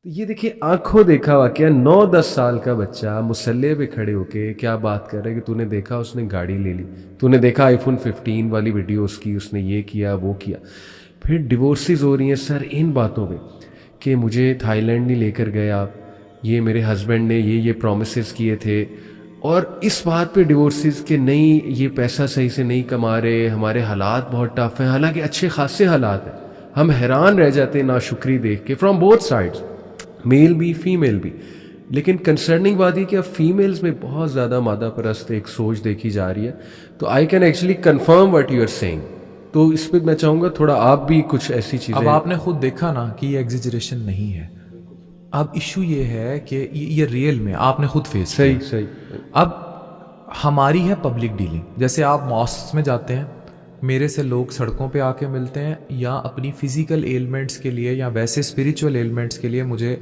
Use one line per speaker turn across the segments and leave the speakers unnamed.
تو یہ دیکھیے آنکھوں دیکھا واقعہ 9-10 سال کا بچہ مسلح پہ کھڑے ہو کے کیا بات کر رہا ہے کہ تو نے دیکھا اس نے گاڑی لے لی, تو نے دیکھا آئی فون 15 والی ویڈیوز کی, اس نے یہ کیا وہ کیا. پھر ڈیورسز ہو رہی ہیں سر ان باتوں پہ کہ مجھے تھائی لینڈ نہیں لے کر گئے آپ, یہ میرے ہسبینڈ نے یہ پرومسز کیے تھے, اور اس بات پہ ڈیورسز کہ نہیں یہ پیسہ صحیح سے نہیں کما رہے, ہمارے حالات بہت ٹف ہیں, حالانکہ اچھے خاصے حالات ہیں. ہم حیران رہ جاتے ہیں ناشکری دیکھ کے فرام بوتھ سائڈس, میل بھی فیمیل بھی. لیکن کنسرننگ بات یہ کہ اب فیمیلز میں بہت زیادہ مادہ پرست ایک سوچ دیکھی جا رہی ہے. تو I can actually confirm what you are seeing. تو اس پہ میں چاہوں گا تھوڑا آپ بھی کچھ ایسی چیزیں.
اب آپ نے خود دیکھا نا کہ یہ ایگزیجریشن نہیں ہے. اب ایشو یہ ہے کہ یہ ریئل میں آپ نے خود فیس کیا.
صحیح.
اب ہماری ہے پبلک ڈیلنگ. جیسے آپ ماسکس میں جاتے ہیں, میرے سے لوگ سڑکوں پہ آ کے ملتے ہیں, یا اپنی فزیکل ایلمنٹس کے لیے یا ویسے اسپریچول ایلمنٹس کے لیے مجھے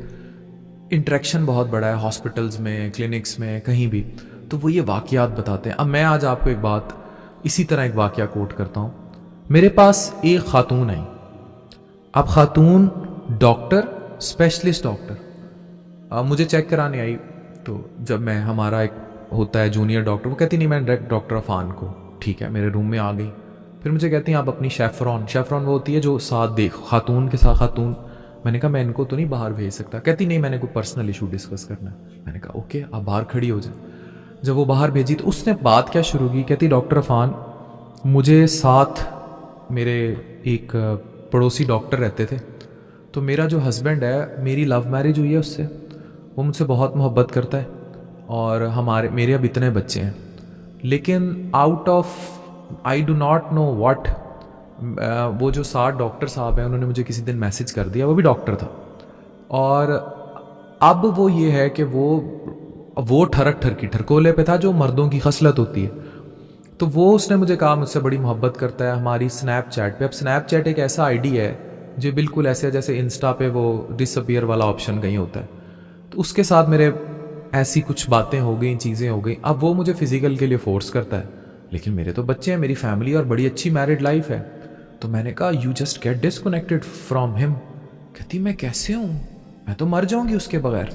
انٹریکشن بہت بڑا ہے ہاسپٹلز میں, کلینکس میں, کہیں بھی. تو وہ یہ واقعات بتاتے ہیں. اب میں آج آپ کو ایک بات اسی طرح ایک واقعہ کوٹ کرتا ہوں. میرے پاس ایک خاتون آئی. اب خاتون ڈاکٹر, اسپیشلسٹ ڈاکٹر, مجھے چیک کرانے آئی. تو جب میں, ہمارا ایک ہوتا ہے جونیئر ڈاکٹر, وہ کہتی نہیں میں ڈائریکٹ ڈاکٹر عفان کو. ٹھیک ہے, میرے روم میں آ گئی. پھر مجھے کہتی ہیں آپ اپنی شیفرون وہ ہوتی ہے جو ساتھ دیکھ خاتون کے ساتھ خاتون. میں نے کہا میں ان کو تو نہیں باہر بھیج سکتا. کہتی نہیں میں نے کوئی پرسنل ایشو ڈسکس کرنا ہے. میں نے کہا اوکے آپ باہر کھڑی ہو جائیں. جب وہ باہر بھیجی تو اس نے بات کیا شروع کی. کہتی ڈاکٹر عفان مجھے ساتھ میرے ایک پڑوسی ڈاکٹر رہتے تھے, تو میرا جو ہسبینڈ ہے میری لو میرج ہوئی ہے اس سے, وہ مجھ سے بہت محبت کرتا ہے, اور میرے اب اتنے بچے ہیں. لیکن out of I do not know what, وہ جو 60 ڈاکٹر صاحب ہیں انہوں نے مجھے کسی دن میسج کر دیا, وہ بھی ڈاکٹر تھا, اور اب وہ یہ ہے کہ وہ ٹھرکولے پہ تھا جو مردوں کی خصلت ہوتی ہے. تو وہ اس نے مجھے کہا مجھ سے بڑی محبت کرتا ہے ہماری اسنیپ چیٹ پہ. اب اسنیپ چیٹ ایک ایسا آئی ڈی ہے جو بالکل ایسے جیسے انسٹا پہ وہ ڈس اپیئر والا آپشن کہیں ہوتا ہے. تو اس کے ساتھ میرے ایسی کچھ باتیں ہو گئیں, چیزیں ہو گئیں. اب وہ مجھے فزیکل کے لیے فورس کرتا ہے, لیکن میرے تو بچے ہیں, میری فیملی اور بڑی اچھی میرڈ لائف ہے. تو میں نے کہا you just get disconnected from him. کہتی میں کیسے ہوں, میں تو مر جاؤں گی اس کے بغیر.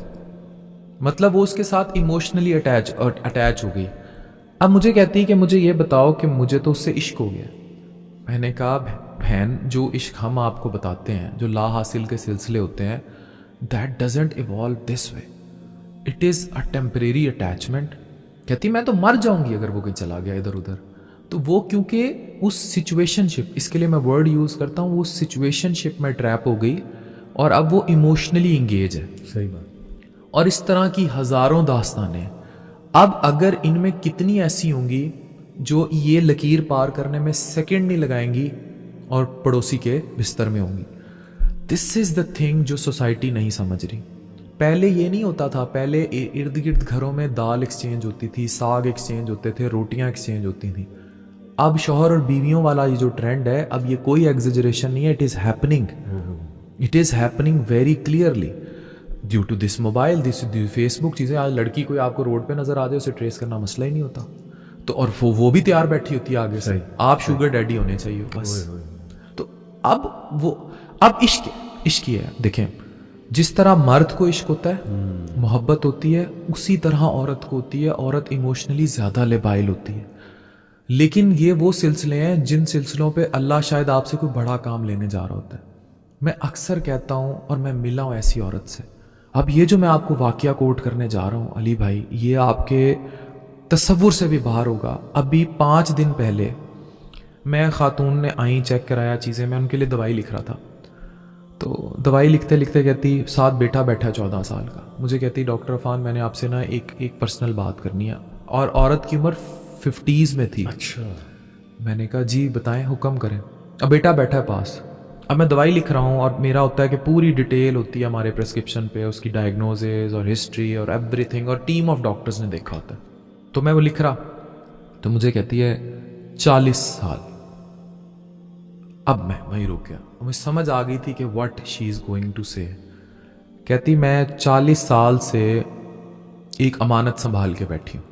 مطلب وہ اس کے ساتھ ایموشنلی اٹیچ ہو گئی. اب مجھے کہتی کہ مجھے یہ بتاؤ کہ مجھے تو اس سے عشق ہو گیا. میں نے کہا بہن جو عشق ہم آپ کو بتاتے ہیں, جو لا حاصل کے سلسلے ہوتے ہیں, that doesn't evolve this way, it is a temporary attachment. کہتی میں تو مر جاؤں گی اگر وہ کہیں چلا گیا ادھر ادھر. تو وہ کیونکہ اس سچویشن شپ, اس کے لیے میں ورڈ یوز کرتا ہوں, وہ سچویشن شپ میں ٹریپ ہو گئی, اور اب وہ ایموشنلی انگیج ہے.
صحیح بات.
اور اس طرح کی ہزاروں داستانیں. اب اگر ان میں کتنی ایسی ہوں گی جو یہ لکیر پار کرنے میں سیکنڈ نہیں لگائیں گی اور پڑوسی کے بستر میں ہوں گی. دس از دا تھنگ جو سوسائٹی نہیں سمجھ رہی. پہلے یہ نہیں ہوتا تھا. پہلے ارد گرد گھروں میں دال ایکسچینج ہوتی تھی, ساگ ایکسچینج ہوتے تھے, روٹیاں ایکسچینج ہوتی تھیں. اب شوہر اور بیویوں والا یہ جو ٹرینڈ ہے, اب یہ کوئی ایگزیجریشن نہیں ہے, it is happening. It is happening very clearly due to this mobile, this Facebook چیزیں. آج لڑکی کوئی آپ کو روڈ پہ نظر آ جائے اسے ٹریس کرنا مسئلہ ہی نہیں ہوتا. تو اور وہ بھی تیار بیٹھی ہوتی ہے آگے سے, آپ شوگر ڈیڈی ہونے چاہیے بس. تو اب عشق ہی ہے. دیکھیں جس طرح مرد کو عشق ہوتا ہے, محبت ہوتی ہے, اسی طرح عورت کو ہوتی ہے. عورت ایموشنلی زیادہ لیبائل ہوتی ہے. لیکن یہ وہ سلسلے ہیں جن سلسلوں پہ اللہ شاید آپ سے کوئی بڑا کام لینے جا رہا ہوتا ہے. میں اکثر کہتا ہوں, اور میں ملا ہوں ایسی عورت سے. اب یہ جو میں آپ کو واقعہ کوٹ کرنے جا رہا ہوں علی بھائی, یہ آپ کے تصور سے بھی باہر ہوگا. ابھی 5 دن پہلے میں خاتون نے آئیں, چیک کرایا چیزیں, میں ان کے لیے دوائی لکھ رہا تھا. تو دوائی لکھتے لکھتے کہتی, ساتھ بیٹا بیٹھا 14 سال کا, مجھے کہتی ڈاکٹر عفان میں نے آپ سے نا ایک پرسنل بات کرنی ہے. اور عورت کی عمر 50s میں تھی.
اچھا.
میں نے کہا جی بتائیں, حکم کریں. اب بیٹا بیٹھا ہے پاس. اب میں دوائی لکھ رہا ہوں, اور میرا ہوتا ہے کہ پوری ڈیٹیل ہوتی ہے ہمارے پرسکرپشن پہ, اس کی ڈائگنوزز اور ہسٹری اور ایوری تھنگ, اور ٹیم آف ڈاکٹرز نے دیکھا ہوتا ہے. تو میں وہ لکھ رہا, تو مجھے کہتی ہے 40 سال. اب میں وہیں رک گیا. مجھے سمجھ آ گئی تھی کہ what she is going to say. کہتی میں 40 سال سے ایک امانت سنبھال کے بیٹھی ہوں.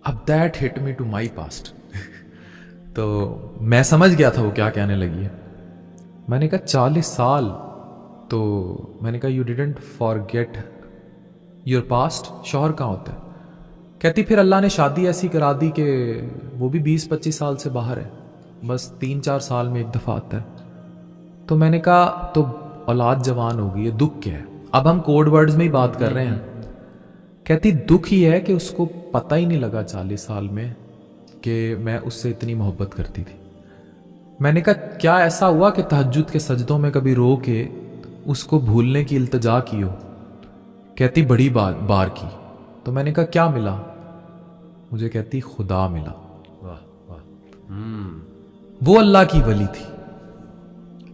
اب that hit me to my past. تو میں سمجھ گیا تھا وہ کیا کہنے لگی ہے. میں نے کہا 40 سال, تو میں نے کہا you didn't forget your past. شوہر کہاں ہوتا ہے؟ کہتی پھر اللہ نے شادی ایسی کرا دی کہ وہ بھی 20-25 سال سے باہر ہے, بس 3-4 سال میں ایک دفعہ آتا ہے. تو میں نے کہا تو اولاد جوان ہوگی, یہ دکھ کیا ہے؟ اب ہم کوڈ ورڈز میں ہی بات کر رہے ہیں. کہتی دکھ ہی ہے کہ اس کو پتہ ہی نہیں لگا 40 سال میں کہ میں اس سے اتنی محبت کرتی تھی. میں نے کہا کیا ایسا ہوا کہ تہجد کے سجدوں میں کبھی رو کے اس کو بھولنے کی التجا کی ہو؟ کہتی بڑی بار کی. تو میں نے کہا کیا ملا؟ مجھے کہتی خدا ملا.
واہ واہ.
وہ اللہ کی ولی تھی.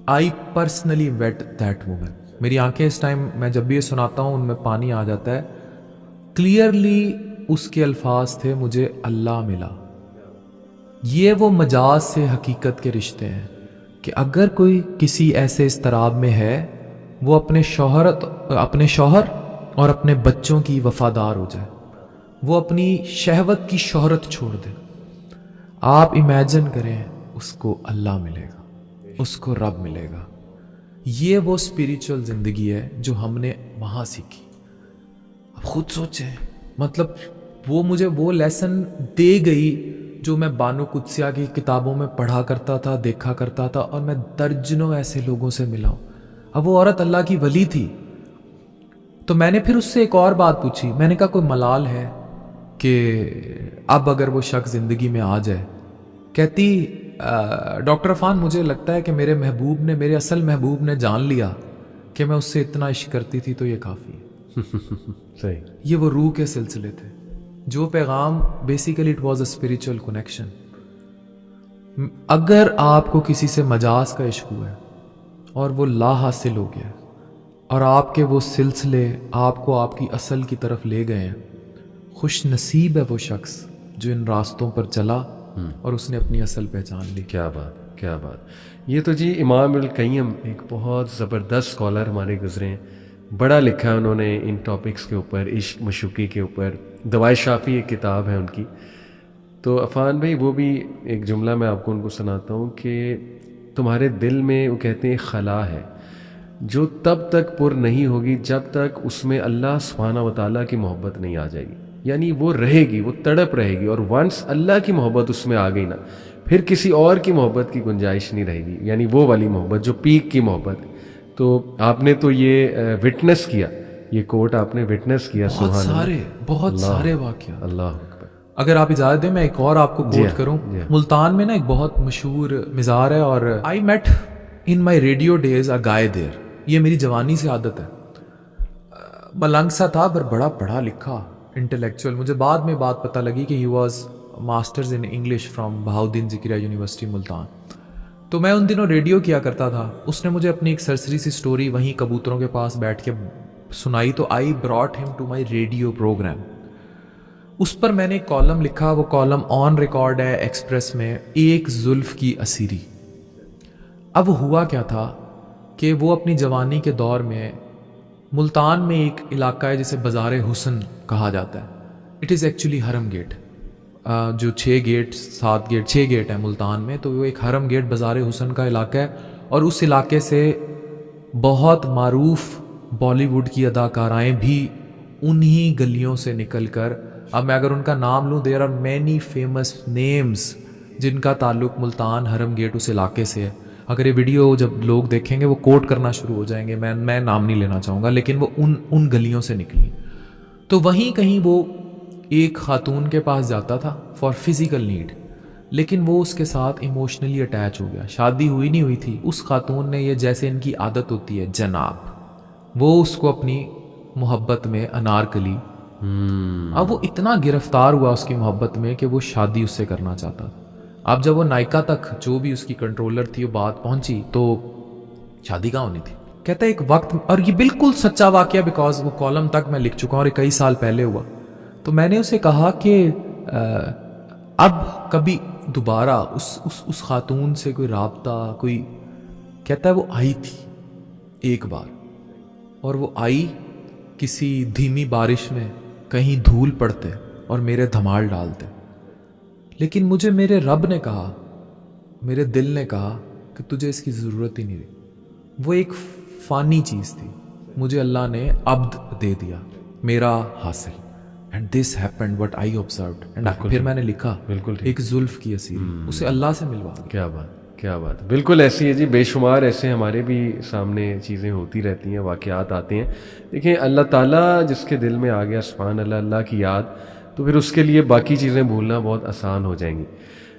I personally wait that woman. میری آنکھیں اس ٹائم میں جب بھی یہ سناتا ہوں ان میں پانی آ جاتا ہے. کلیئرلی اس کے الفاظ تھے مجھے اللہ ملا. یہ وہ مجاز سے حقیقت کے رشتے ہیں کہ اگر کوئی کسی ایسے اضطراب میں ہے وہ اپنے شوہر اور اپنے بچوں کی وفادار ہو جائے, وہ اپنی شہوت کی شہرت چھوڑ دے. آپ امیجن کریں اس کو اللہ ملے گا, اس کو رب ملے گا. یہ وہ اسپریچول زندگی ہے جو ہم نے وہاں سیکھی. اب خود سوچیں, مطلب وہ مجھے وہ لیسن دے گئی جو میں بانو قدسیہ کی کتابوں میں پڑھا کرتا تھا, دیکھا کرتا تھا, اور میں درجنوں ایسے لوگوں سے ملا ہوں. اب وہ عورت اللہ کی ولی تھی. تو میں نے پھر اس سے ایک اور بات پوچھی. میں نے کہا کوئی ملال ہے کہ اب اگر وہ شخص زندگی میں آ جائے؟ کہتی ڈاکٹر عرفان مجھے لگتا ہے کہ میرے اصل محبوب نے جان لیا کہ میں اس سے اتنا عشق کرتی تھی تو یہ کافی ہے.
صحیح.
یہ وہ روح کے سلسلے تھے جو پیغام basically it was a spiritual connection. اگر آپ کو کسی سے مجاز کا عشق ہوا ہے اور وہ لا حاصل ہو گیا اور آپ کے وہ سلسلے آپ کو آپ کی اصل کی طرف لے گئے ہیں, خوش نصیب ہے وہ شخص جو ان راستوں پر چلا اور اس نے اپنی اصل پہچان لی.
کیا بات, کیا بات. یہ تو جی امام القیم ایک بہت زبردست اسکالر ہمارے گزرے ہیں. بڑا لکھا ہے انہوں نے ان ٹاپکس کے اوپر, عشق مشوقی کے اوپر. دوائے شافی ایک کتاب ہے ان کی. تو عفان بھائی وہ بھی ایک جملہ میں آپ کو ان کو سناتا ہوں کہ تمہارے دل میں وہ کہتے ہیں خلا ہے جو تب تک پر نہیں ہوگی جب تک اس میں اللہ سبحانہ و تعالیٰ کی محبت نہیں آ جائے گی. یعنی وہ رہے گی, وہ تڑپ رہے گی, اور ونس اللہ کی محبت اس میں آ گئی نا پھر کسی اور کی محبت کی گنجائش نہیں رہے گی. یعنی وہ والی محبت جو پیک کی محبت. تو آپ نے تو یہ وٹنس کیا, یہ کوٹ آپ نے وٹنس کیا.
بہت سارے واقعات.
اللہ اکبر.
اگر آپ اجازت دیں میں ایک اور آپ کو کوٹ کروں. ملتان میں نا ایک بہت مشہور مزار ہے, اور I met in my radio days a guy there. یہ میری جوانی سے عادت ہے. ملنگ سا تھا پر بڑا پڑھا لکھا انٹلیکچوئل. مجھے بعد میں بات پتہ لگی کہ he was masters in English from Bahauddin Zakariya university Multan. تو میں ان دنوں ریڈیو کیا کرتا تھا. اس نے مجھے اپنی ایک سرسری سی سٹوری وہیں کبوتروں کے پاس بیٹھ کے سنائی. تو آئی براٹ ہم ٹو مائی ریڈیو پروگرام. اس پر میں نے ایک کالم لکھا. وہ کالم آن ریکارڈ ہے ایکسپریس میں, ایک زلف کی اسیری. اب ہوا کیا تھا کہ وہ اپنی جوانی کے دور میں ملتان میں ایک علاقہ ہے جسے بازار حسن کہا جاتا ہے. اٹ از ایکچولی حرم گیٹ. جو 6 گیٹ ہیں ملتان میں, تو وہ ایک حرم گیٹ بازار حسن کا علاقہ ہے. اور اس علاقے سے بہت معروف بالی ووڈ کی اداکارائیں بھی انہی گلیوں سے نکل کر, اب میں اگر ان کا نام لوں, there are many famous names جن کا تعلق ملتان حرم گیٹ اس علاقے سے ہے. اگر یہ ویڈیو جب لوگ دیکھیں گے وہ کوٹ کرنا شروع ہو جائیں گے. میں نام نہیں لینا چاہوں گا, لیکن وہ ان گلیوں سے نکلی. تو وہیں کہیں وہ ایک خاتون کے پاس جاتا تھا فار فزیکل نیڈ, لیکن وہ اس کے ساتھ ایموشنلی اٹیچ ہو گیا. شادی ہوئی نہیں ہوئی تھی. اس خاتون نے, یہ جیسے ان کی عادت ہوتی ہے جناب, وہ اس کو اپنی محبت میں انارکلی. اب وہ اتنا گرفتار ہوا اس کی محبت میں کہ وہ شادی اس سے کرنا چاہتا تھا. اب جب وہ نائکا تک جو بھی اس کی کنٹرولر تھی وہ بات پہنچی تو شادی کہاں ہونی تھی. کہتا ہے ایک وقت, اور یہ بالکل سچا واقعہ بیکاز وہ کالم تک میں لکھ چکا ہوں اور یہ کئی سال پہلے ہوا. تو میں نے اسے کہا کہ اب کبھی دوبارہ اس خاتون سے کوئی رابطہ کوئی. کہتا ہے وہ آئی تھی ایک بار, اور وہ آئی کسی دھیمی بارش میں, کہیں دھول پڑتے اور میرے دھمال ڈالتے. لیکن مجھے میرے رب نے کہا, میرے دل نے کہا کہ تجھے اس کی ضرورت ہی نہیں رہی. وہ ایک فانی چیز تھی, مجھے اللہ نے عبد دے دیا, میرا حاصل. And this happened what I observed. And پھر میں نے لکھا
بالکل
ایک زلف کی اسیری, اسے اللہ سے ملوا دیا.
کیا بات, کیا بات, بالکل ایسی ہے جی. بے شمار ایسے ہمارے بھی سامنے چیزیں ہوتی رہتی ہیں, واقعات آتے ہیں. دیکھیں اللہ تعالیٰ جس کے دل میں آ گیا سبحان اللہ, اللہ کی یاد, تو پھر اس کے لیے باقی چیزیں بھولنا بہت آسان ہو جائیں گی.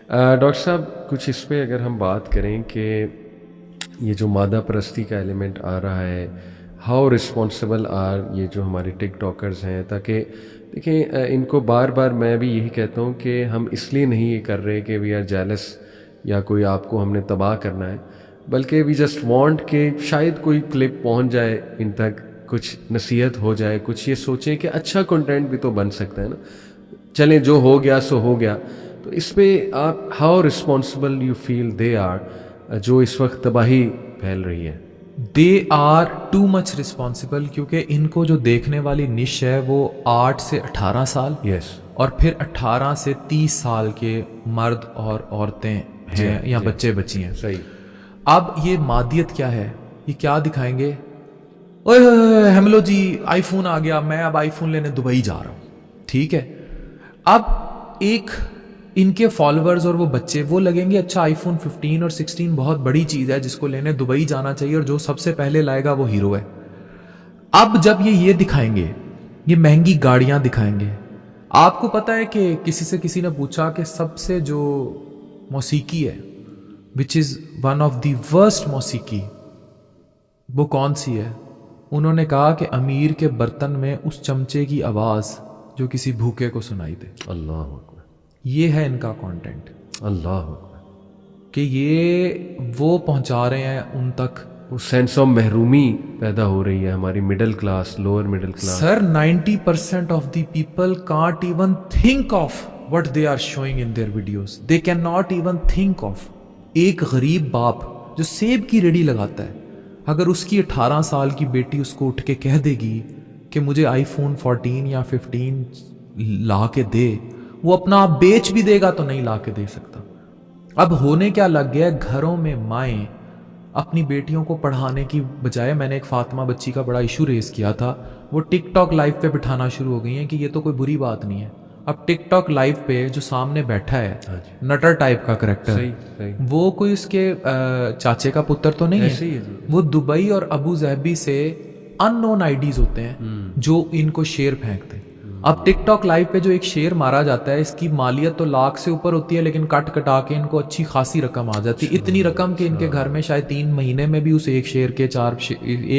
ڈاکٹر صاحب کچھ اس پہ اگر ہم بات کریں کہ یہ جو مادہ پرستی کا ایلیمنٹ آ رہا ہے, ہاؤ رسپانسبل آر یہ جو ہمارے ٹک ٹاکرز ہیں, تاکہ دیکھیں ان کو بار بار میں بھی یہی کہتا ہوں کہ ہم اس لیے نہیں یہ کر رہے کہ وی آر جیلس یا کوئی آپ کو ہم نے تباہ کرنا ہے, بلکہ وی جسٹ وانٹ کہ شاید کوئی کلپ پہنچ جائے ان تک, کچھ نصیحت ہو جائے, کچھ یہ سوچیں کہ اچھا کنٹینٹ بھی تو بن سکتا ہے نا. چلیں جو ہو گیا سو ہو گیا. تو اس پہ آپ how responsible you feel they are, جو اس وقت تباہی پھیل رہی ہے.
They are too much responsible, کیونکہ ان کو جو دیکھنے والی نش ہے وہ 8 سے 18 سال,
یس,
اور پھر 18 سے 30 سال کے مرد اور عورتیں ہیں یا بچے بچی ہیں.
صحیح.
اب یہ مادیت کیا ہے, یہ کیا دکھائیں گے, اوے ہیملو جی آئی فون آ گیا, میں اب آئی فون لینے دبئی جا رہا ہوں. ٹھیک ہے, اب ایک ان کے فالوورز اور وہ بچے وہ لگیں گے اچھا آئی فون 15 اور 16 بہت بڑی چیز ہے جس کو لینے دبئی جانا چاہیے, اور جو سب سے پہلے لائے گا وہ ہیرو ہے. اب جب یہ دکھائیں گے, یہ مہنگی گاڑیاں دکھائیں گے. آپ کو پتا ہے کہ کسی نے پوچھا کہ سب سے جو موسیقی ہے which is one of the worst موسیقی, وہ کون سی ہے؟ انہوں نے کہا کہ امیر کے برتن میں اس چمچے کی آواز جو کسی بھوکے کو سنائی دے.
اللہ اکبر.
یہ ہے ان کا کانٹینٹ.
اللہ اکبر.
کہ یہ وہ پہنچا رہے ہیں ان تک,
وہ سینس آف محرومی پیدا ہو رہی ہے ہماری middle class, lower middle class.
Sir 90% of the people can't even think of what they are showing in their videos. They can not even think of. ایک غریب باپ جو سیب کی ریڑھی لگاتا ہے, اگر اس کی 18 سال کی بیٹی اس کو اٹھ کے کہہ دے گی کہ مجھے آئی فون 14 یا 15 لا کے دے, وہ اپنا آپ بیچ بھی دے گا تو نہیں لا کے دے سکتا. اب ہونے کیا لگ گیا, گھروں میں مائیں اپنی بیٹیوں کو پڑھانے کی بجائے, میں نے ایک فاطمہ بچی کا بڑا ایشو ریز کیا تھا, وہ ٹک ٹاک لائیو پہ بٹھانا شروع ہو گئی ہیں کہ یہ تو کوئی بری بات نہیں ہے. اب ٹک ٹاک لائیو پہ جو سامنے بیٹھا ہے نٹر ٹائپ کا کریکٹر, وہ کوئی اس کے چاچے کا پتر تو نہیں ہے, وہ دبئی اور ابو ظہبی سے ان نون آئی ڈیز ہوتے ہیں جو ان کو شیئر پھینکتے ہیں. اب ٹک ٹاک لائیو پہ جو ایک شیئر مارا جاتا ہے, اس کی مالیت تو لاکھ سے اوپر ہوتی ہے, لیکن کٹا کے ان کو اچھی خاصی رقم آ جاتی ہے. اتنی رقم کہ ان کے گھر میں شاید 3 مہینے میں بھی اس ایک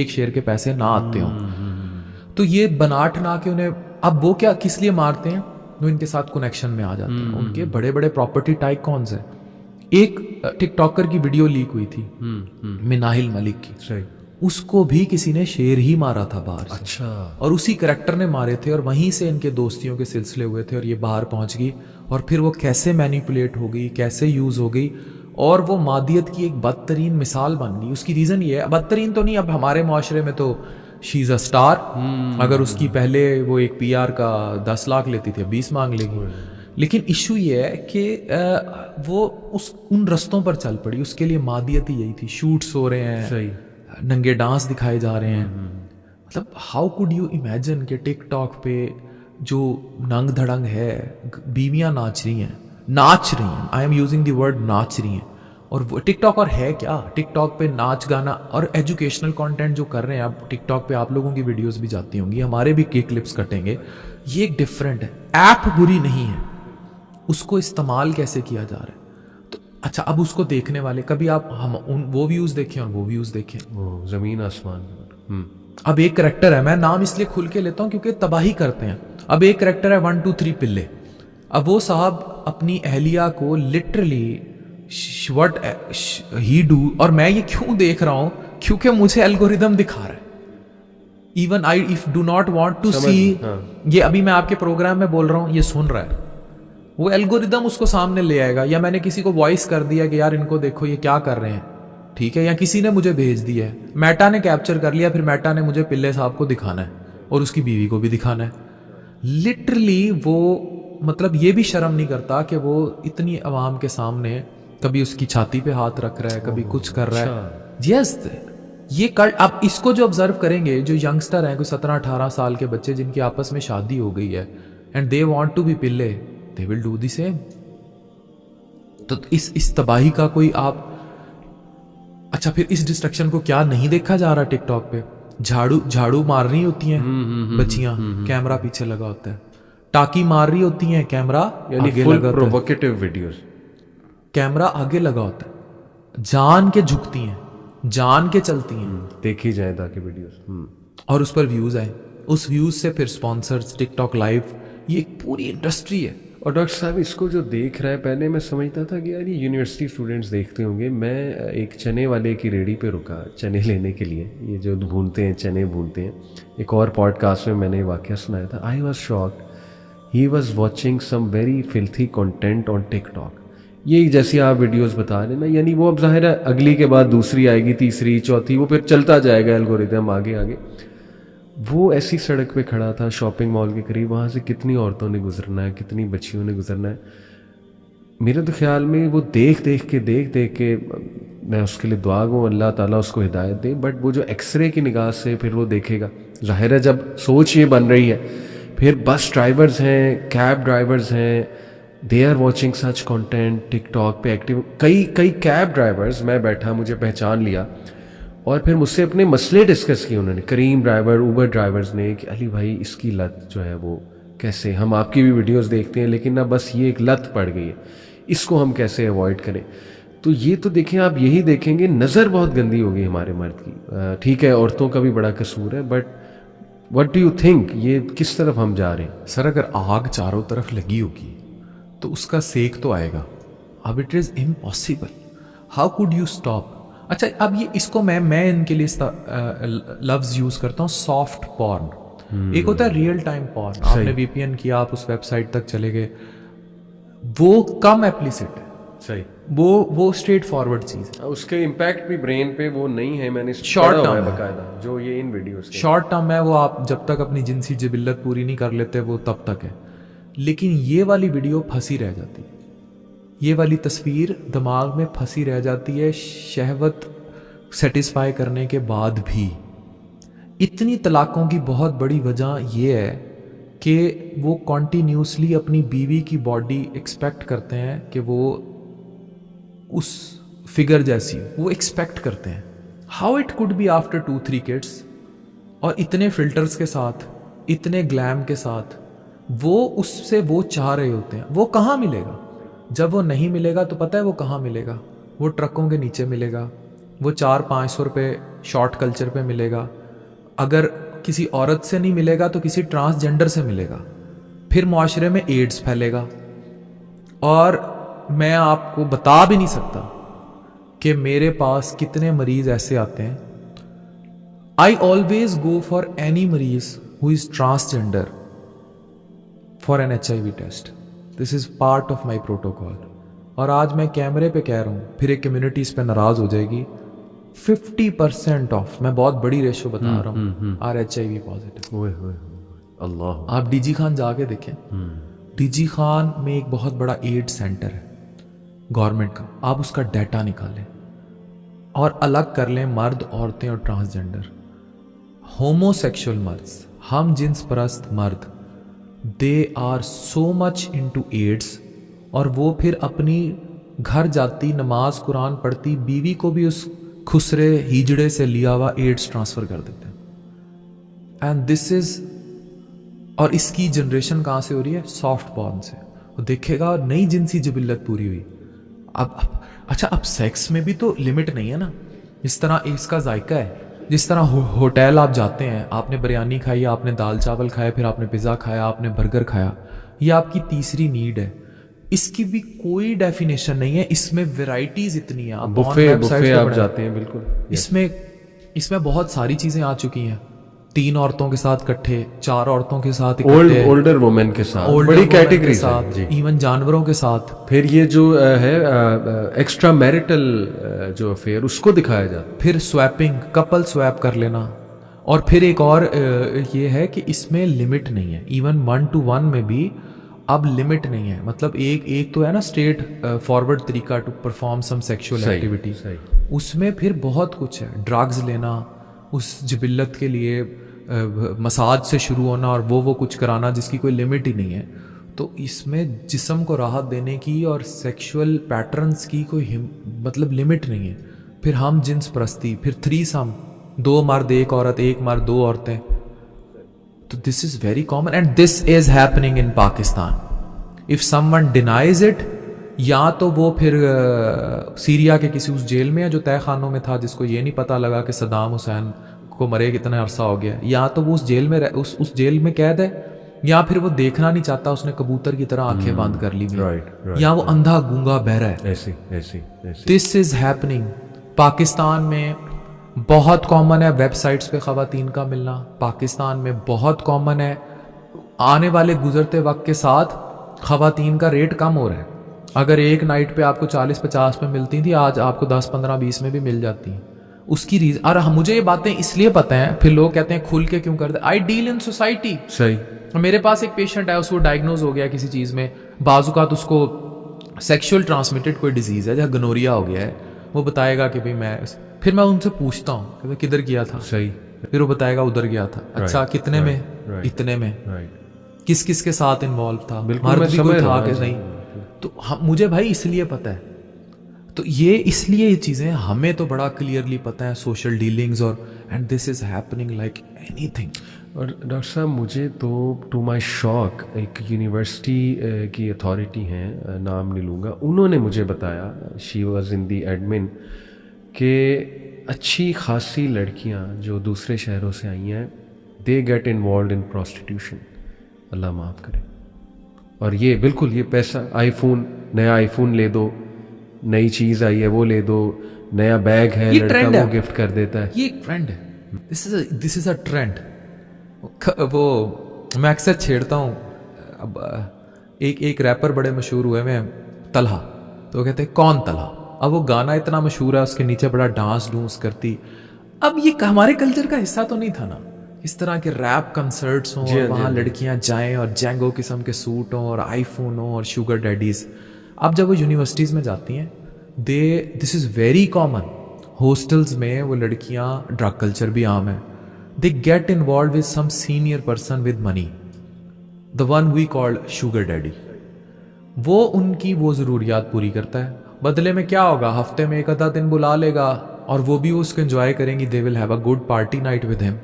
شیئر کے پیسے نہ آتے ہوں. تو یہ بناٹ نہ کہ انہیں, اب وہ کیا کس لیے مارتے ہیں, وہ ان کے ساتھ کنیکشن میں آ جاتے ہیں. ان کے بڑے بڑے پراپرٹی ٹائکونز ہیں. ایک ٹک ٹاکر کی ویڈیو لیک ہوئی تھی مناہل ملک کی, اس کو بھی کسی نے شیر ہی مارا تھا باہر سے.
اچھا.
اور اسی کریکٹر نے مارے تھے, اور وہیں سے ان کے دوستیوں کے سلسلے ہوئے تھے, اور یہ باہر پہنچ گئی, اور پھر وہ کیسے مینیپولیٹ ہو گئی, کیسے یوز ہو گئی, اور وہ مادیت کی ایک بدترین مثال بن گئی. اس کی ریزن یہ ہے, بدترین تو نہیں, اب ہمارے معاشرے میں تو شی از اے اسٹار. اگر اس کی پہلے وہ ایک پی آر کا 10 لاکھ لیتی تھی, 20 مانگ لے گی. لیکن ایشو یہ ہے کہ وہ ان رستوں پر چل پڑی, اس کے لیے مادیت ہی یہی تھی. شوٹس ہو رہے ہیں, ننگے ڈانس دکھائے جا رہے ہیں. مطلب ہاؤ کوڈ یو امیجن کہ ٹک ٹاک پہ جو ننگ دھڑنگ ہے, بیویاں ناچ رہی ہیں, I am using the word ناچ رہی ہیں. اور وہ ٹک ٹاک اور ہے کیا, ٹک ٹاک پہ ناچ گانا اور ایجوکیشنل کانٹینٹ جو کر رہے ہیں. اب ٹک ٹاک پہ آپ لوگوں کی ویڈیوز بھی جاتی ہوں گی, ہمارے بھی کلپس کٹیں گے. یہ ایک ڈفرینٹ ہے. ایپ بری نہیں ہے, اس کو استعمال کیسے کیا جا رہا ہے. تو اچھا, اب اس کو دیکھنے والے, کبھی آپ وہ ویوز دیکھیں اور وہ ویوز دیکھیں,
وہ زمین آسمان.
اب ایک کریکٹر ہے, میں نام اس لیے کھل کے لیتا ہوں کیونکہ تباہی کرتے ہیں. اب ایک کریکٹر ہے 1 2 3 پلے. اب وہ صاحب اپنی اہلیہ کو لٹرلی وٹ ہی ڈو, اور میں یہ کیوں دیکھ رہا ہوں کیونکہ مجھے الگوریدم دکھا رہا ہے. Even I if do not want to see, یہ ابھی میں آپ کے پروگرام میں بول رہا ہوں, یہ سن رہا ہے, وہ الگوریدم اس کو سامنے لے آئے گا. یا میں نے کسی کو وائس کر دیا کہ یار ان کو دیکھو یہ کیا کر رہے ہیں, ٹھیک ہے, یا کسی نے مجھے بھیج دیا ہے, میٹا نے کیپچر کر لیا, پھر میٹا نے مجھے پلے صاحب کو دکھانا ہے اور اس کی بیوی کو بھی دکھانا ہے. لٹرلی وہ مطلب یہ بھی شرم نہیں کرتا کہ وہ اتنی عوام کے سامنے کبھی اس کی چھاتی پہ ہاتھ رکھ رہا ہے, کبھی کچھ کر رہا ہے. یس, یہ اب اس کو جو آبزرو کریں گے, جو ینگسٹر ہیں کوئی 17-18 سال کے بچے جن کی آپس میں شادی ہو گئی ہے and they want to be play, they will do the same. تو اس تباہی کا کوئی آپ, اچھا پھر اس ڈسٹرکشن کو کیا نہیں دیکھا جا رہا ٹک ٹاک پہ؟ جھاڑو مار رہی ہوتی ہیں بچیاں, کیمرہ پیچھے لگا ہوتا ہے, ٹاکی مار رہی ہوتی ہیں, کیمرہ آگے لگا ہوتا ہے,
ویڈیوز,
کیمرہ آگے لگا ہوتا ہے, جان کے جھکتی ہیں, جان کے چلتی ہیں,
دیکھی جائیں تاکہ ویڈیوز,
اور اس پر ویوز آئیں, اس ویوز سے پھر سپانسرز, ٹک ٹاک لائیو, یہ ایک پوری انڈسٹری ہے.
اور ڈاکٹر صاحب اس کو جو دیکھ رہا ہے, پہلے میں سمجھتا تھا کہ یار یہ یونیورسٹی اسٹوڈنٹس دیکھتے ہوں گے. میں ایک چنے والے کی ریڑھی پہ رکا چنے لینے کے لیے, یہ جو بھونتے ہیں چنے بھونتے ہیں, ایک اور پوڈ کاسٹ میں میں نے واقعہ سنایا تھا. I was shocked, he was watching some very filthy content on TikTok. یہ جیسے آپ ویڈیوز بتا رہے ہیں نا, یعنی وہ اب ظاہر ہے اگلی کے بعد دوسری آئے گی, تیسری, چوتھی, وہ پھر چلتا جائے گا الگورتھم آگے آگے. وہ ایسی سڑک پہ کھڑا تھا شاپنگ مال کے قریب, وہاں سے کتنی عورتوں نے گزرنا ہے, کتنی بچیوں نے گزرنا ہے. میرے تو خیال میں وہ دیکھ دیکھ کے میں اس کے لیے دعا گوں اللہ تعالیٰ اس کو ہدایت دے. بٹ وہ جو ایکس رے کی نگاہ سے پھر وہ دیکھے گا, ظاہر ہے جب سوچ یہ بن رہی ہے, پھر بس ڈرائیورز ہیں, کیب ڈرائیورز ہیں, they are watching such content TikTok پہ ایکٹیو. کئی کیب ڈرائیورز, میں بیٹھا مجھے پہچان لیا اور پھر مجھ سے اپنے مسئلے ڈسکس کیے انہوں نے, کریم ڈرائیور, اوبر ڈرائیورز نے, کہ علی بھائی اس کی لت جو ہے وہ کیسے, ہم آپ کی بھی ویڈیوز دیکھتے ہیں لیکن نا بس یہ ایک لت پڑ گئی ہے, اس کو ہم کیسے ایوائڈ کریں. تو یہ تو دیکھیں آپ, یہی دیکھیں گے نظر بہت گندی ہوگی ہمارے مرد کی. ٹھیک ہے عورتوں کا بھی بڑا قصور ہے, but what do you think یہ کس طرف ہم جا رہے ہیں؟
سر اگر آگ چاروں طرف لگی ہوگی تو اس کا سیک تو آئے گا. اب it is impossible, how could you stop. اچھا اب یہ اس کو میں ان کے لیے لفظ یوز کرتا ہوں, سافٹ پورن. ایک ہوتا ہے ریئل ٹائم پورن, آپ نے وی پی این کیا, آپ اس ویب سائٹ تک چلے گئے, وہ کم ایپلیسٹ ہے.
صحیح,
وہ اسٹریٹ فارورڈ چیز ہے,
اس کے امپیکٹ بھی برین پہ وہ نہیں ہے. میں نے
شارٹ ٹرم
باقاعدہ جو یہ ان ویڈیوز
شارٹ ٹرم ہے, وہ آپ جب تک اپنی جنسی جبلت پوری نہیں کر لیتے وہ تب تک ہے. لیکن یہ والی ویڈیو پھنسی رہ جاتی, یہ والی تصویر دماغ میں پھنسی رہ جاتی ہے شہوت سیٹسفائی کرنے کے بعد بھی. اتنی طلاقوں کی بہت بڑی وجہ یہ ہے کہ وہ کنٹینیوسلی اپنی بیوی کی باڈی ایکسپیکٹ کرتے ہیں کہ وہ اس فگر جیسی, وہ ایکسپیکٹ کرتے ہیں. How it could be after 2-3 kids, اور اتنے فلٹرز کے ساتھ, اتنے گلیم کے ساتھ, وہ اس سے وہ چاہ رہے ہوتے ہیں. وہ کہاں ملے گا؟ جب وہ نہیں ملے گا تو پتہ ہے وہ کہاں ملے گا؟ وہ ٹرکوں کے نیچے ملے گا, وہ 400-500 روپے شارٹ کلچر پہ ملے گا. اگر کسی عورت سے نہیں ملے گا تو کسی ٹرانسجینڈر سے ملے گا. پھر معاشرے میں ایڈز پھیلے گا. اور میں آپ کو بتا بھی نہیں سکتا کہ میرے پاس کتنے مریض ایسے آتے ہیں. I always go for any مریض who is transgender for an HIV test. This is part of my protocol. اور آج میں کیمرے پہ کہہ رہا ہوں, پھر ایک کمیونٹی اس پہ ناراض ہو جائے گی, 50% آف, میں بہت بڑی ریشو بتا رہا ہوں, آر HIV پازیٹیو.
اللہ,
آپ ڈی جی خان جا کے دیکھیں, ڈی جی خان میں ایک بہت بڑا ایڈ سینٹر ہے گورنمنٹ کا. آپ اس کا ڈیٹا نکالیں اور الگ کر لیں مرد, عورتیں اور ٹرانسجینڈر. ہومو سیکشول مرد, ہم جنس پرست مرد, they are so much into AIDS. اور وہ پھر اپنی گھر جاتی, نماز قرآن پڑھتی بیوی کو بھی اس خسرے ہیجڑے سے لیا ہوا ایڈس ٹرانسفر کر دیتے ہیں. اینڈ دس از, اور اس کی جنریشن کہاں سے ہو رہی ہے؟ سافٹ پورن سے. وہ دیکھے گا نئی جنسی جبلت پوری ہوئی. اب اچھا, اب سیکس میں بھی تو لمٹ نہیں ہے نا. جس طرح اس کا ذائقہ ہے, جس طرح ہوٹل آپ جاتے ہیں, آپ نے بریانی کھائی, آپ نے دال چاول کھایا, پھر آپ نے پیزا کھایا, آپ نے برگر کھایا, یہ آپ کی تیسری نیڈ ہے. اس کی بھی کوئی ڈیفینیشن نہیں ہے. اس میں ویرائٹیز اتنی ہیں,
بفے آپ جاتے ہیں, بالکل.
اس میں بہت ساری چیزیں آ چکی ہیں. 3 عورتوں کے ساتھ اکٹھے, 4 عورتوں کے ساتھ اکٹھے,
اولڈر وومن کے ساتھ, بڑی کیٹیگری
ساتھ, ایون جانوروں کے ساتھ.
پھر یہ جو ہے ایکسٹرا میرٹل جو افیئر, اس کو دکھایا جاتا.
پھر سویپنگ, کپل سویپ کر لینا. اور پھر ایک اور یہ ہے کہ اس میں لمٹ نہیں ہے. ایون 1-to-1 میں بھی اب لمٹ نہیں ہے. مطلب ایک تو ہے نا اسٹریٹ فارورڈ طریقہ to perform some sexual activity, اس میں پھر بہت کچھ ہے. ڈرگز لینا, اس جبلت کے لیے مساج سے شروع ہونا اور وہ کچھ کرانا جس کی کوئی لمٹ ہی نہیں ہے. تو اس میں جسم کو راحت دینے کی اور سیکشول پیٹرنز کی کوئی مطلب لمٹ نہیں ہے. پھر ہم جنس پرستی, پھر 3 2 مرد 1 عورت, 1 مرد 2 عورتیں. تو this is very common and this is happening in Pakistan. If someone denies it, یا تو وہ پھر سیریا کے کسی اس جیل میں ہے جو تہہ خانوں میں تھا, جس کو یہ نہیں پتہ لگا کہ صدام حسین کو مرے کتنا عرصہ ہو گیا, یا تو وہ اس جیل میں اس جیل میں قید ہے, یا پھر وہ دیکھنا نہیں چاہتا, اس نے کبوتر کی طرح آنکھیں بند کر لی ہوئی, یا وہ اندھا گونگا بہرا ہے. دس از ہیپننگ پاکستان میں. بہت کامن ہے ویب سائٹس پہ خواتین کا ملنا, پاکستان میں بہت کامن ہے. آنے والے گزرتے وقت کے ساتھ خواتین کا ریٹ کم ہو رہا ہے. اگر ایک نائٹ پہ آپ کو 40-50 میں ملتی تھی, آج آپ کو 10-15-20 میں بھی مل جاتی ہیں. اس کی ریزن, اور مجھے یہ باتیں اس لیے پتہ ہیں, پھر لوگ کہتے ہیں کھل کے کیوں کرتے. I deal in society.
صحیح.
میرے پاس ایک پیشنٹ ہے, اس کو ڈائگنوز ہو گیا کسی چیز میں, بعض اوقات اس کو سیکشول ٹرانسمیٹڈ کوئی ڈیزیز ہے جہاں گنوریا ہو گیا ہے. وہ بتائے گا کہ بھئی پھر میں ان سے پوچھتا ہوں کہ کدھر گیا تھا.
صحیح.
پھر وہ بتائے گا ادھر گیا تھا. اچھا کتنے میں, اتنے میں, کس کس کے ساتھ انوالو تھا, مرد بھی کوئی تھا کہ نہیں. تو مجھے بھائی اس لیے پتہ ہے. تو یہ اس لیے یہ چیزیں ہمیں تو بڑا کلیئرلی پتہ ہے, سوشل ڈیلنگز, اور and this is happening like any thing.
اور ڈاکٹر صاحب مجھے تو ٹو مائی شوق ایک یونیورسٹی کی اتھارٹی ہیں, نام نہیں لوں گا, انہوں نے مجھے بتایا, she was in the admin, کہ اچھی خاصی لڑکیاں جو دوسرے شہروں سے آئی ہیں, they get involved in prostitution. اللہ معاف کرے. اور یہ بالکل یہ پیسہ, آئی فون, نیا آئی فون لے دو, نئی چیز آئی ہے وہ لے دو, نیا بیگ ہے لڑکا وہ گفٹ کر دیتا ہے.
یہ ایک ٹرینڈ ہے. دس از اے ٹرینڈ. وہ میں اکثر چھیڑتا ہوں. اب ایک ریپر بڑے مشہور ہوئے میں, طلحہ, تو وہ کہتے ہیں کون طلحہ. اب وہ گانا اتنا مشہور ہے, اس کے نیچے بڑا ڈانس کرتی. اب یہ ہمارے کلچر کا حصہ تو نہیں تھا نا, اس طرح کے ریپ کنسرٹس ہوں اور وہاں لڑکیاں جائیں اور جینگو قسم کے سوٹ ہوں اور آئی فون ہوں اور شوگر ڈیڈیز. اب جب وہ یونیورسٹیز میں جاتی ہیں, دس از ویری کامن. ہاسٹلز میں وہ لڑکیاں, ڈرگ کلچر بھی عام ہے, they get involved with some senior person with money, the one we call sugar daddy. وہ ان کی وہ ضروریات پوری کرتا ہے. بدلے میں کیا ہوگا, ہفتے میں 1 دن بلا لے گا, اور وہ بھی اس کو انجوائے کریں گی. they will have a good party night with him.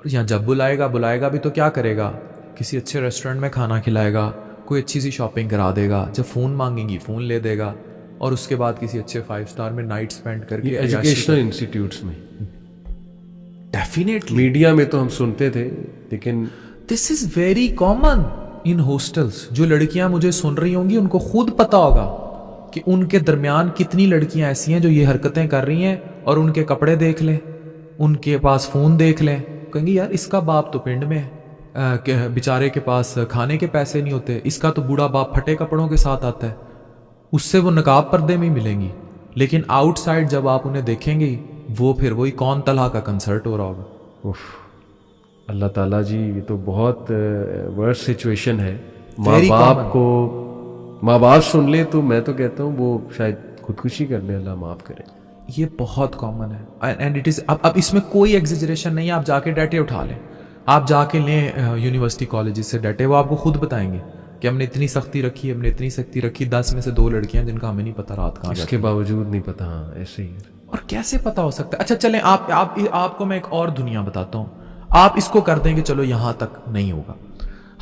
یا جب بلائے گا بھی تو کیا کرے گا, کسی اچھے ریسٹورنٹ میں کھانا کھلائے گا, کوئی اچھی سی شاپنگ کرا دے گا, جب فون مانگیں گی فون لے دے گا, اور اس کے بعد کسی اچھے 5 اسٹار میں نائٹ اسپینڈ کر کے.
ایجوکیشنل انسٹیٹیوٹس میں
ڈیفینیٹلی,
میڈیا میں تو ہم سنتے تھے, لیکن
this is very common in hostels. جو لڑکیاں مجھے سن رہی ہوں گی ان کو خود پتا ہوگا کہ ان کے درمیان کتنی لڑکیاں ایسی ہیں جو یہ حرکتیں کر رہی ہیں, اور ان کے کپڑے دیکھ لیں, ان کے پاس فون دیکھ لیں, کہیں گے یار اس کا باپ تو پنڈ میں ہے, بیچارے کے پاس کھانے کے پیسے نہیں ہوتے, اس کا تو بوڑھا باپ پھٹے کپڑوں کے ساتھ آتا ہے, اس سے وہ نقاب پردے میں ہی ملیں گی. لیکن آؤٹ سائڈ جب آپ انہیں دیکھیں گے, وہ پھر وہی کون طلحہ کا کنسرٹ ہو رہا ہوگا.
اللہ تعالیٰ جی, یہ تو بہت ورس سچویشن ہے. ماں باپ سن لے تو میں تو کہتا ہوں وہ شاید خودکشی کر لیں, اللہ معاف کرے.
یہ بہت کامن ہے, اینڈ اٹ از. اب اس میں کوئی ایگزیجریشن نہیں ہے. آپ جا کے ڈیٹے اٹھا لیں, آپ جا کے لیں یونیورسٹی کالجز سے ڈیٹے, وہ آپ کو خود بتائیں گے کہ ہم نے اتنی سختی رکھی, 10 میں سے 2 لڑکیاں جن کا ہمیں نہیں پتا رات کہاں,
اس کے باوجود نہیں پتا. ہاں ایسے ہی. اور
کیسے پتا ہو سکتا ہے. اچھا چلیں آپ کو میں ایک اور دنیا بتاتا ہوں. آپ اس کو کر دیں کہ چلو یہاں تک نہیں ہوگا.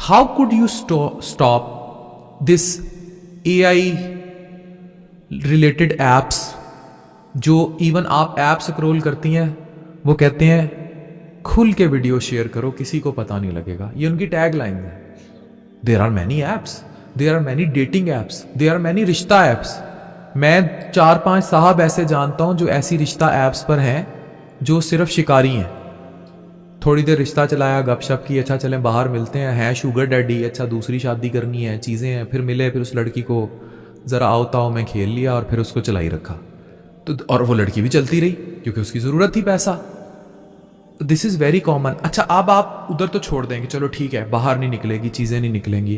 How could you stop this AI related apps, جو ایون آپ ایپ سکرول کرتی ہیں, وہ کہتے ہیں کھل کے ویڈیو شیئر کرو, کسی کو پتا نہیں لگے گا. یہ ان کی ٹیگ لائن ہے. There are many apps, there are many dating apps, there are many رشتہ ایپس. میں 4-5 صاحب ایسے جانتا ہوں جو ایسی رشتہ ایپس پر ہیں جو صرف شکاری ہیں. تھوڑی دیر رشتہ چلایا, گپ شپ کی, اچھا چلیں باہر ملتے ہیں شوگر ڈیڈی, اچھا دوسری شادی کرنی ہے, چیزیں ہیں, پھر ملے, پھر اس لڑکی کو ذرا آؤ میں کھیل لیا, اور پھر اس کو چلائی رکھا. تو اور وہ لڑکی بھی چلتی رہی کیونکہ اس کی ضرورت تھی پیسہ. دس از ویری کامن. اچھا اب آپ ادھر تو چھوڑ دیں کہ چلو ٹھیک ہے باہر نہیں نکلے گی, چیزیں نہیں نکلیں گی.